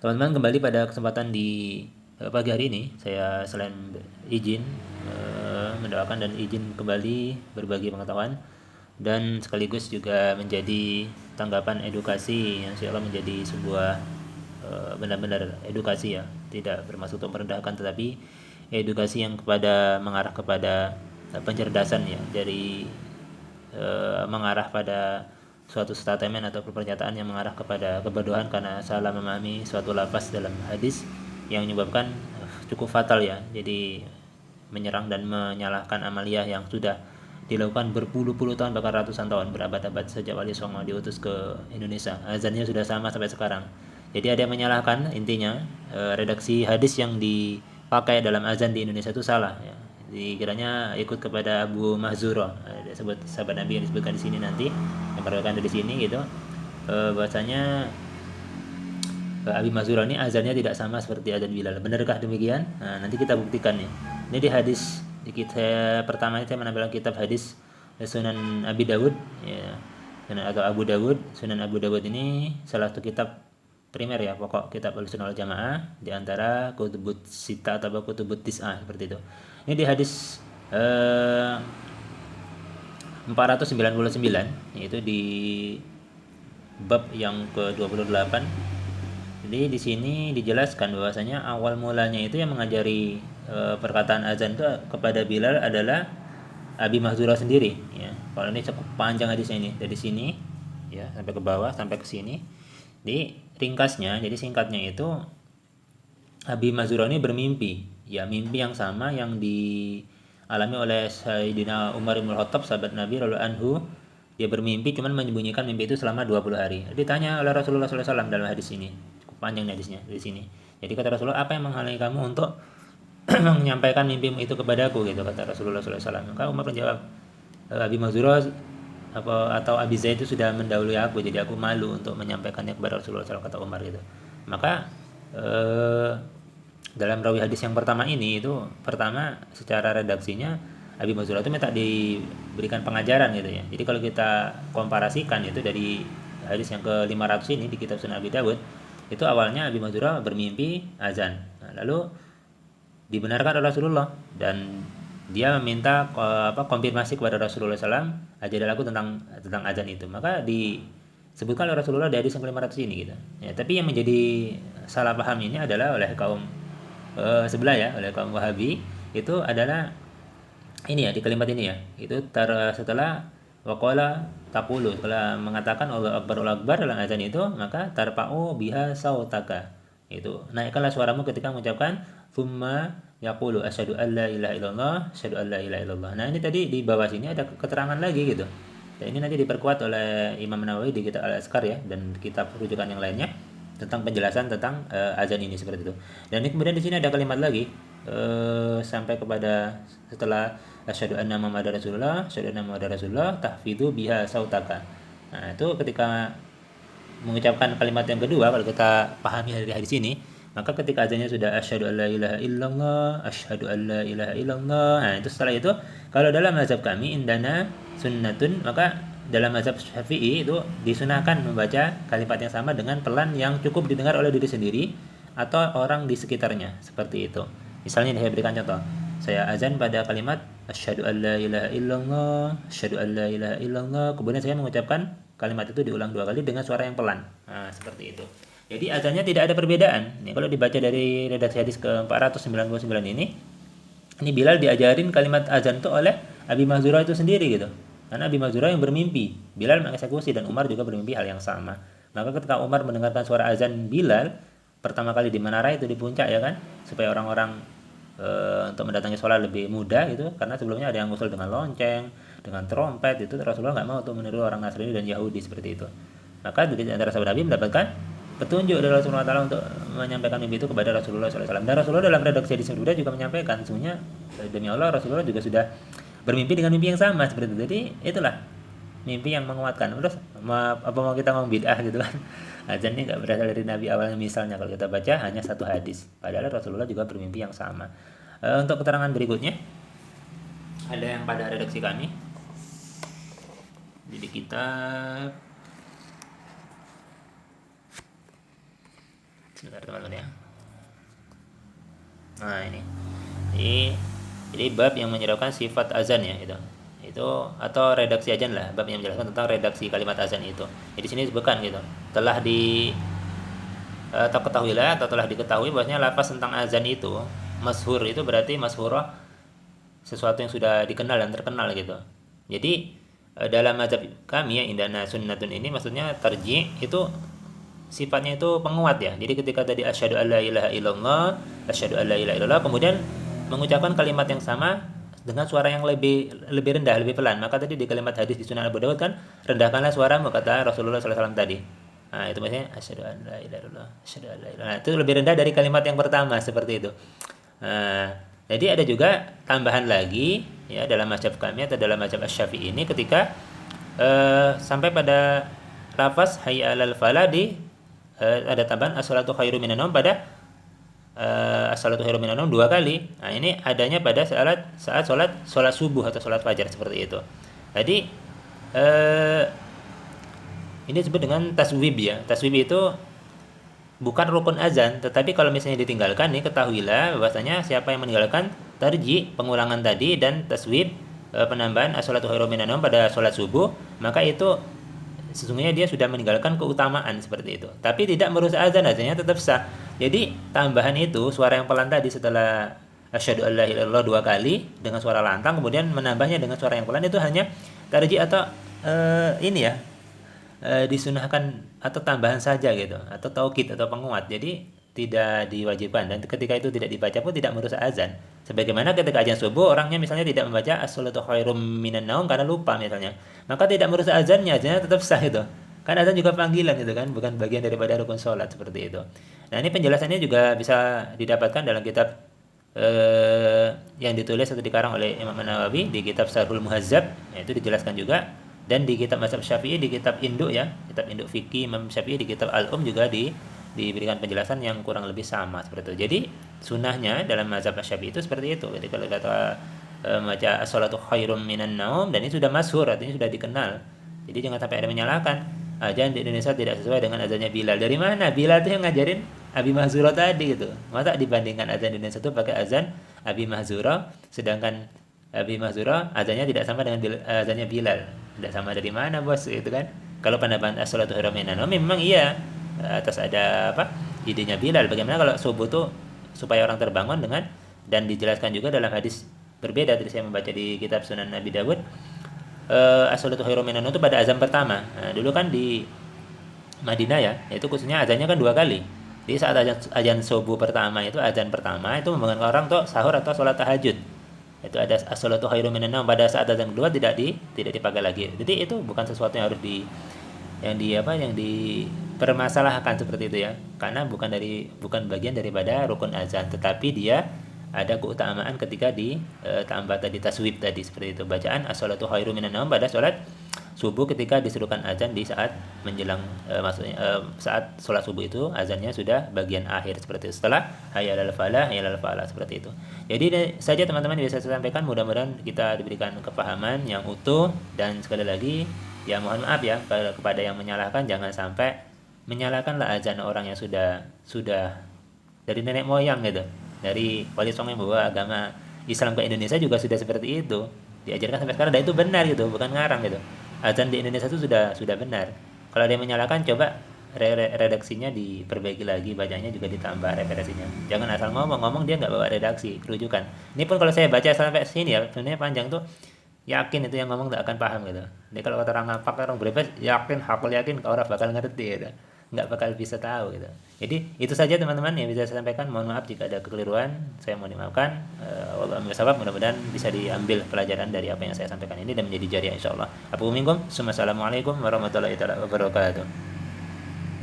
Teman-teman, kembali pada kesempatan di pagi hari ini, saya selain izin mendoakan dan izin kembali berbagi pengetahuan dan sekaligus juga menjadi tanggapan edukasi yang insya Allah menjadi sebuah benar-benar edukasi ya, tidak bermaksud untuk merendahkan tetapi edukasi yang mengarah kepada pencerdasan ya, dari mengarah pada suatu statement atau pernyataan yang mengarah kepada kebodohan karena salah memahami suatu lafaz dalam hadis yang menyebabkan cukup fatal ya. Jadi menyerang dan menyalahkan amaliyah yang sudah dilakukan berpuluh-puluh tahun bahkan ratusan tahun, berabad-abad sejak Wali Songo diutus ke Indonesia. Azannya sudah sama sampai sekarang. Jadi ada yang menyalahkan, intinya redaksi hadis yang dipakai dalam azan di Indonesia itu salah ya. Dikiranya ikut kepada Abu Mahzura, disebut sahabat Nabi yang disebutkan di sini nanti, yang merupakan dari sini gitu. Bahwasanya Abi Mahzura ini azannya tidak sama seperti azan Bilal. Benarkah demikian? Nah, nanti kita buktikan ya. Ini di hadis di kita pertama saya menampilkan kitab hadis Sunan Abi Dawud ya. Sunan atau Abu Dawud. Sunan Abu Dawud ini salah satu kitab primer ya, pokok kitab Ahlussunnah wal Jamaah di antara kutubut sita atau kutubut tis'ah seperti itu. Ini di hadis 499 yaitu di bab yang ke-28. Jadi di sini dijelaskan bahwasanya awal mulanya itu yang mengajari perkataan azan itu kepada Bilal adalah Abi Mahzura sendiri ya. Kalau ini cukup panjang hadisnya ini dari sini ya sampai ke bawah sampai ke sini. Di ringkasnya, jadi singkatnya itu Abi Mahzura ini bermimpi, ya mimpi yang sama yang dialami oleh Sayyidina Umar bin Khattab sahabat Nabi radhiyallahu anhu. Dia bermimpi cuman menyembunyikan mimpi itu selama 20 hari. Ditanya oleh Rasulullah SAW dalam hadis ini. Cukup panjang hadisnya di sini. Jadi kata Rasulullah, apa yang menghalangi kamu untuk menyampaikan mimpimu itu kepadaku gitu kata Rasulullah SAW. Maka Umar menjawab, Abi Mahzura atau Abi Zaid itu sudah mendahului aku, jadi aku malu untuk menyampaikannya kepada Rasulullah SAW, kata Umar gitu. Maka dalam rawi hadis yang pertama ini itu pertama secara redaksinya Abi Mahzura itu minta diberikan pengajaran gitu ya. Jadi kalau kita komparasikan itu dari hadis yang ke-500 ini di kitab Sunan Abi Dawud, itu awalnya Abi Mahzura bermimpi azan. Nah, lalu dibenarkan oleh Rasulullah dan dia meminta konfirmasi kepada Rasulullah SAW, ajarilah aku tentang azan itu. Maka disebutkan oleh Rasulullah dari hadis yang ke-500 ini gitu. Ya, tapi yang menjadi salah paham ini adalah oleh kaum sebelah ya, oleh kaum Wahabi itu adalah ini ya, di kalimat ini ya. Itu setelah waqala taqulu, setelah mengatakan Allah Akbar dalam azan itu, maka tarfa'u biha sautaka. Itu naikkanlah suaramu ketika mengucapkan tsumma yaqulu asyhadu an la ilaha illallah asyhadu an la ilaha illallah. Nah, ini tadi di bawah sini ada keterangan lagi gitu. Dan ini nanti diperkuat oleh Imam Nawawi di kitab Al-Azkar ya dan kitab rujukan yang lainnya tentang penjelasan tentang azan ini seperti itu. Dan ini kemudian di sini ada kalimat lagi sampai kepada setelah asyhadu anna muhammadar rasulullah asyhadu anna muhammadar rasulullah tahfidhu biha sautaka. Nah, itu ketika mengucapkan kalimat yang kedua kalau kita pahami dari hadis ini, maka ketika azannya sudah asyhadu alla ilaha illallah asyhadu alla ilaha illallah. Nah, itu setelah itu kalau dalam mazhab kami indana sunnatun, maka dalam mazhab Syafi'i itu disunahkan membaca kalimat yang sama dengan pelan yang cukup didengar oleh diri sendiri atau orang di sekitarnya seperti itu. Misalnya saya berikan contoh. Saya azan pada kalimat asyhadu alla ilaha illallah, asyhadu alla ilaha illallah. Kemudian saya mengucapkan kalimat itu diulang 2 kali dengan suara yang pelan. Nah, seperti itu. Jadi azannya tidak ada perbedaan. Ini kalau dibaca dari redaksi hadis ke-499 ini Bilal diajarin kalimat azan itu oleh Abi Mahzura itu sendiri gitu. Karena Abi Mahzura yang bermimpi, Bilal mengeksekusi dan Umar juga bermimpi hal yang sama. Maka ketika Umar mendengarkan suara azan Bilal pertama kali di menara itu di puncak ya kan, supaya orang-orang untuk mendatangi sholat lebih mudah gitu, karena sebelumnya ada yang ngusul dengan lonceng, dengan trompet, itu Rasulullah nggak mau untuk meniru orang Nasrani dan Yahudi seperti itu. Maka di antara sahabat Nabi mendapatkan petunjuk dari Rasulullah SAW untuk menyampaikan mimpi itu kepada Rasulullah SAW. Dan Rasulullah dalam redaksi hadis yang juga menyampaikan, sebenarnya demi Allah Rasulullah juga sudah bermimpi dengan mimpi yang sama seperti itu. Jadi itulah mimpi yang menguatkan. Terus apa mau kita ngomong bid'ah gitu kan? Azan ini nggak berasal dari Nabi awalnya, misalnya kalau kita baca hanya satu hadis, padahal Rasulullah juga bermimpi yang sama. Untuk keterangan berikutnya ada yang pada redaksi kami jadi kitab Sebentar teman-teman ya. Nah ini. Jadi bab yang menyebutkan sifat azan ya itu atau redaksi azan lah, bab yang menjelaskan tentang redaksi kalimat azan itu. Jadi sini disebutkan gitu. Telah di atau ketahuilah atau telah diketahui bahwasanya lafaz tentang azan itu masyhur itu berarti masyhurah sesuatu yang sudah dikenal dan terkenal gitu. Jadi dalam mazhab kami ya indana sunnatun ini maksudnya tarji itu sifatnya itu penguat ya. Jadi ketika tadi asyhadu alla ilaha illallah, asyhadu alla ilaha illallah kemudian mengucapkan kalimat yang sama dengan suara yang lebih rendah, lebih pelan. Maka tadi di kalimat hadis di Sunan Abu Dawud kan, rendahkanlah suaramu kata Rasulullah SAW tadi. Nah, itu maksudnya asyhadu an la ilaha illallah, asyhadu an la ilaha. Nah, itu lebih rendah dari kalimat yang pertama seperti itu. Nah, jadi ada juga tambahan lagi ya dalam mazhab kami atau dalam mazhab Asy-Syafi'i ini ketika sampai pada lafaz hayya 'alal falah ada tambahan as-salatu khairum minan naum pada as-salatu khairum minan naum 2 kali. Nah, ini adanya pada saat salat subuh atau salat fajar seperti itu. Jadi ini disebut dengan taswib ya. Taswib itu bukan rukun azan, tetapi kalau misalnya ditinggalkan nih ketahuilah bahwasanya siapa yang meninggalkan tarji pengulangan tadi dan taswib penambahan as-salatu khairum minan naum pada salat subuh, maka itu sesungguhnya dia sudah meninggalkan keutamaan seperti itu. Tapi tidak merusak azan, azannya tetap sah. Jadi tambahan itu suara yang pelan tadi setelah asyhadu alla ilaha illallah 2 kali dengan suara lantang kemudian menambahnya dengan suara yang pelan itu hanya tarji atau ini ya disunahkan atau tambahan saja gitu atau taukid atau penguat. Jadi tidak diwajibkan dan ketika itu tidak dibaca pun tidak merusak azan. Sebagaimana ketika azan subuh orangnya misalnya tidak membaca as-salatu khairum minan naum karena lupa misalnya, maka tidak merusak azannya, azannya tetap sah itu. Kan azan juga panggilan itu kan, bukan bagian daripada rukun salat seperti itu. Nah, ini penjelasannya juga bisa didapatkan dalam kitab yang ditulis atau dikarang oleh Imam Nawawi di kitab Syarhul Muhazzab, itu dijelaskan juga. Dan di kitab mazhab Syafi'i di kitab Induk ya, kitab Induk Fikih Imam Syafi'i di kitab Al-Um juga diberikan penjelasan yang kurang lebih sama seperti itu. Jadi sunahnya dalam mazhab Syafi'i itu seperti itu. Jadi kalau kata baca as-salatu khairum minan naum dan ini sudah masyhur, artinya sudah dikenal. Jadi jangan sampai ada menyalahkan azan di Indonesia tidak sesuai dengan azannya Bilal. Dari mana? Bilal itu yang ngajarin Abi Mahzura tadi gitu. Masa dibandingkan azan di Indonesia itu pakai azan Abi Mahzura, sedangkan Abi Mahzura azannya tidak sama dengan azannya Bilal. Tidak sama dari mana bos itu kan? Kalau pendapat as-salatu khairum minan naum memang iya atas ada idenya Bilal. Bagaimana kalau subuh tuh supaya orang terbangun dengan dan dijelaskan juga dalam hadis berbeda tadi saya membaca di kitab Sunan Abi Dawud as-salatu khairum minan naum itu pada azan pertama. Nah, dulu kan di Madinah ya, itu khususnya azannya kan 2 kali. Jadi saat azan subuh pertama itu azan pertama itu membangunkan orang tuh sahur atau sholat tahajud. Itu ada as-salatu khairum minan naum pada saat azan kedua tidak dipakai lagi. Jadi itu bukan sesuatu yang harus yang dipermasalahkan seperti itu ya. Karena bukan bagian daripada rukun azan, tetapi dia ada keutamaan ketika ditambah tadi taswib tadi seperti itu. Bacaan as-salatu khairum minan naum pada salat subuh ketika diserukan azan di saat menjelang saat sholat subuh itu azannya sudah bagian akhir seperti itu. Setelah hayya 'alal falah seperti itu. Jadi ini saja teman-teman yang bisa saya sampaikan, mudah-mudahan kita diberikan kepahaman yang utuh dan sekali lagi ya mohon maaf ya kepada yang menyalahkan, jangan sampai menyalahkanlah azan orang yang sudah dari nenek moyang gitu. Dari wali songo yang bawa agama Islam ke Indonesia juga sudah seperti itu. Diajarkan sampai sekarang dan itu benar gitu, bukan ngarang gitu. Azan di Indonesia itu sudah benar. Kalau dia menyalahkan coba redaksinya diperbaiki lagi, bacanya juga ditambah referensinya. Jangan asal ngomong dia nggak bawa redaksi, rujukan. Ini pun kalau saya baca sampai sini ya, sebenarnya panjang tuh yakin itu yang ngomong tak akan paham gitu. Jadi kalau kata orang ngapak orang berbeda yakin, hakul yakin orang bakal ngerti gitu. Nggak bakal bisa tahu gitu. Jadi itu saja teman-teman yang bisa saya sampaikan. Mohon maaf jika ada kekeliruan, saya mohon dimaafkan. Wallahu a'lam, mudah-mudahan bisa diambil pelajaran dari apa yang saya sampaikan ini dan menjadi jariah insyaallah. Assalamualaikum warahmatullahi wabarakatuh.